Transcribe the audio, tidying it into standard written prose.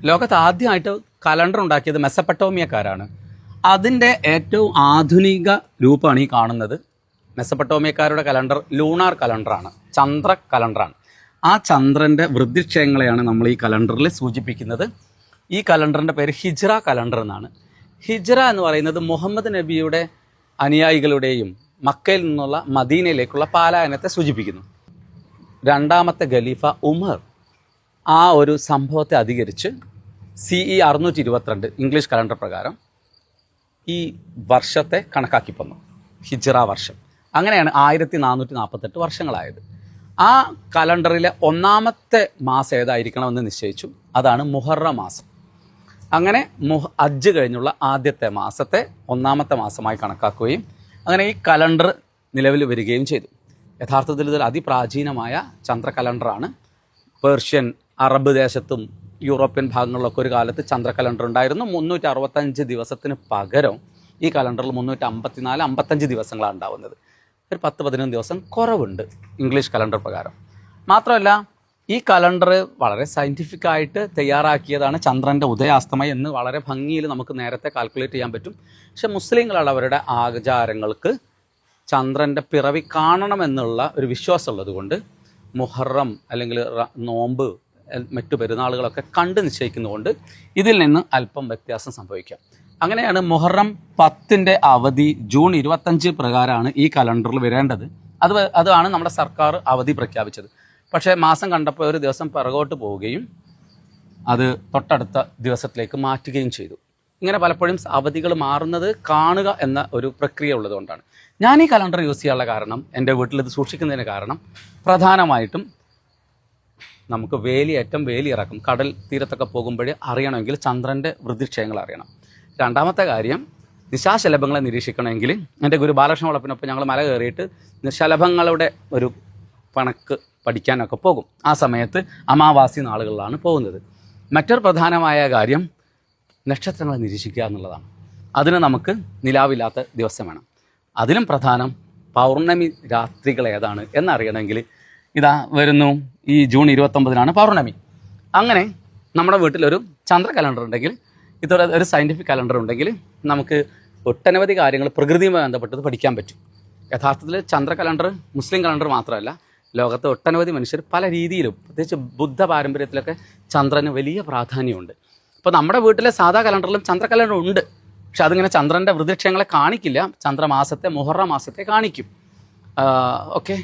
ലോകത്ത് ആദ്യമായിട്ട് കലണ്ടർ ഉണ്ടാക്കിയത് മെസ്സപ്പട്ടോമിയക്കാരാണ്. അതിൻ്റെ ഏറ്റവും ആധുനിക രൂപമാണ് ഈ കാണുന്നത്. മെസ്സപ്പട്ടോമിയക്കാരുടെ കലണ്ടർ ലൂണാർ കലണ്ടറാണ്, ചന്ദ്ര കലണ്ടറാണ്. ആ ചന്ദ്രൻ്റെ വൃദ്ധിക്ഷയങ്ങളെയാണ് നമ്മൾ ഈ കലണ്ടറിൽ സൂചിപ്പിക്കുന്നത്. ഈ കലണ്ടറിൻ്റെ പേര് ഹിജ്റ കലണ്ടർ എന്നാണ്. ഹിജ്റ എന്ന് പറയുന്നത് മുഹമ്മദ് നബിയുടെ അനുയായികളുടെയും മക്കയിൽ നിന്നുള്ള മദീനയിലേക്കുള്ള പാലായനത്തെ സൂചിപ്പിക്കുന്നു. രണ്ടാമത്തെ ഖലീഫ ഉമർ ആ ഒരു സംഭവത്തെ അധികരിച്ച് CE 622 ഇംഗ്ലീഷ് കലണ്ടർ പ്രകാരം ഈ വർഷത്തെ കണക്കാക്കി വന്നു, ഹിജ്റ വർഷം. അങ്ങനെയാണ് 1448 വർഷങ്ങളായത്. ആ കലണ്ടറിലെ ഒന്നാമത്തെ മാസം ഏതായിരിക്കണമെന്ന് നിശ്ചയിച്ചു. അതാണ് മുഹറം മാസം. അങ്ങനെ ഹജ്ജ് കഴിഞ്ഞുള്ള ആദ്യത്തെ മാസത്തെ ഒന്നാമത്തെ മാസമായി കണക്കാക്കുകയും അങ്ങനെ ഈ കലണ്ടർ നിലവിൽ വരികയും ചെയ്തു. യഥാർത്ഥത്തിൽ ഇതിൽ അതിപ്രാചീനമായ ചന്ദ്ര കലണ്ടറാണ്. പേർഷ്യൻ, അറബ് ദേശത്തും യൂറോപ്യൻ ഭാഗങ്ങളിലൊക്കെ ഒരു കാലത്ത് ചന്ദ്ര കലണ്ടർ ഉണ്ടായിരുന്നു. 365 ദിവസത്തിന് പകരം ഈ കലണ്ടറിൽ 354-55 ദിവസങ്ങളാണ് ഉണ്ടാവുന്നത്. ഒരു 10-15 ദിവസം കുറവുണ്ട് ഇംഗ്ലീഷ് കലണ്ടർ പ്രകാരം. മാത്രമല്ല ഈ കലണ്ടർ വളരെ സയൻറ്റിഫിക്കായിട്ട് തയ്യാറാക്കിയതാണ്. ചന്ദ്രൻ്റെ ഉദയാസ്തമയം എന്ന് വളരെ ഭംഗിയിൽ നമുക്ക് നേരത്തെ കാൽക്കുലേറ്റ് ചെയ്യാൻ പറ്റും. പക്ഷെ മുസ്ലിങ്ങളാണ് അവരുടെ ആചാരങ്ങൾക്ക് ചന്ദ്രൻ്റെ പിറവി കാണണമെന്നുള്ള ഒരു വിശ്വാസമുള്ളത് കൊണ്ട് മുഹറം അല്ലെങ്കിൽ നോമ്പ്, മറ്റു പെരുന്നാളുകളൊക്കെ കണ്ട് നിശ്ചയിക്കുന്നതുകൊണ്ട് ഇതിൽ നിന്ന് അല്പം വ്യത്യാസം സംഭവിക്കാം. അങ്ങനെയാണ് മുഹറം 10ൻ്റെ അവധി ജൂൺ 25 പ്രകാരമാണ് ഈ കലണ്ടറിൽ വരേണ്ടത്. അതാണ് നമ്മുടെ സർക്കാർ അവധി പ്രഖ്യാപിച്ചത്. പക്ഷേ മാസം കണ്ടപ്പോൾ ഒരു ദിവസം പിറകോട്ട് പോവുകയും അത് തൊട്ടടുത്ത ദിവസത്തിലേക്ക് മാറ്റുകയും ചെയ്തു. ഇങ്ങനെ പലപ്പോഴും അവധികൾ മാറുന്നത് കാണുക എന്ന ഒരു പ്രക്രിയ ഉള്ളതുകൊണ്ടാണ്. ഞാൻ ഈ കലണ്ടർ യൂസ് ചെയ്യാനുള്ള കാരണം, എൻ്റെ വീട്ടിലിത് സൂക്ഷിക്കുന്നതിന് കാരണം പ്രധാനമായിട്ടും നമുക്ക് വേലിയിറക്കും, കടൽ തീരത്തൊക്കെ പോകുമ്പോഴേ അറിയണമെങ്കിൽ ചന്ദ്രൻ്റെ വൃദ്ധിക്ഷയങ്ങൾ അറിയണം. രണ്ടാമത്തെ കാര്യം, നിശാശലഭങ്ങളെ നിരീക്ഷിക്കണമെങ്കിൽ എൻ്റെ ഗുരു ബാലകൃഷ്ണ വളപ്പിനൊപ്പം ഞങ്ങൾ മല കയറിയിട്ട് ശലഭങ്ങളുടെ ഒരു കണക്ക് പഠിക്കാനൊക്കെ പോകും. ആ സമയത്ത് അമാവാസി നാളുകളിലാണ് പോകുന്നത്. മറ്റൊരു പ്രധാനമായ കാര്യം നക്ഷത്രങ്ങളെ നിരീക്ഷിക്കുക എന്നുള്ളതാണ്. അതിന് നമുക്ക് നിലാവില്ലാത്ത ദിവസം വേണം. അതിലും പ്രധാനം പൗർണമി രാത്രികൾ ഏതാണ് എന്നറിയണമെങ്കിൽ ഇതാ വരുന്നു, ഈ ജൂൺ 29-നാണ് പൗർണമി. അങ്ങനെ നമ്മുടെ വീട്ടിലൊരു ചന്ദ്ര കലണ്ടർ ഉണ്ടെങ്കിൽ, ഇതൊരു സയൻറ്റിഫിക് കലണ്ടർ ഉണ്ടെങ്കിൽ നമുക്ക് ഒട്ടനവധി കാര്യങ്ങൾ പ്രകൃതിയുമായി ബന്ധപ്പെട്ടത് പഠിക്കാൻ പറ്റും. യഥാർത്ഥത്തിൽ ചന്ദ്ര കലണ്ടർ മുസ്ലിം കലണ്ടർ മാത്രമല്ല, ലോകത്തെ ഒട്ടനവധി മനുഷ്യർ പല രീതിയിലും, പ്രത്യേകിച്ച് ബുദ്ധ പാരമ്പര്യത്തിലൊക്കെ ചന്ദ്രന് വലിയ പ്രാധാന്യമുണ്ട്. ഇപ്പോൾ നമ്മുടെ വീട്ടിലെ സാധാ കലണ്ടറിലും ചന്ദ്ര കലണ്ടർ ഉണ്ട്. പക്ഷെ അതിങ്ങനെ ചന്ദ്രൻ്റെ വൃദ്ധിക്ഷയങ്ങളെ കാണിക്കില്ല, ചന്ദ്രമാസത്തെ, മുഹറം മാസത്തെ കാണിക്കും. ഓക്കെ.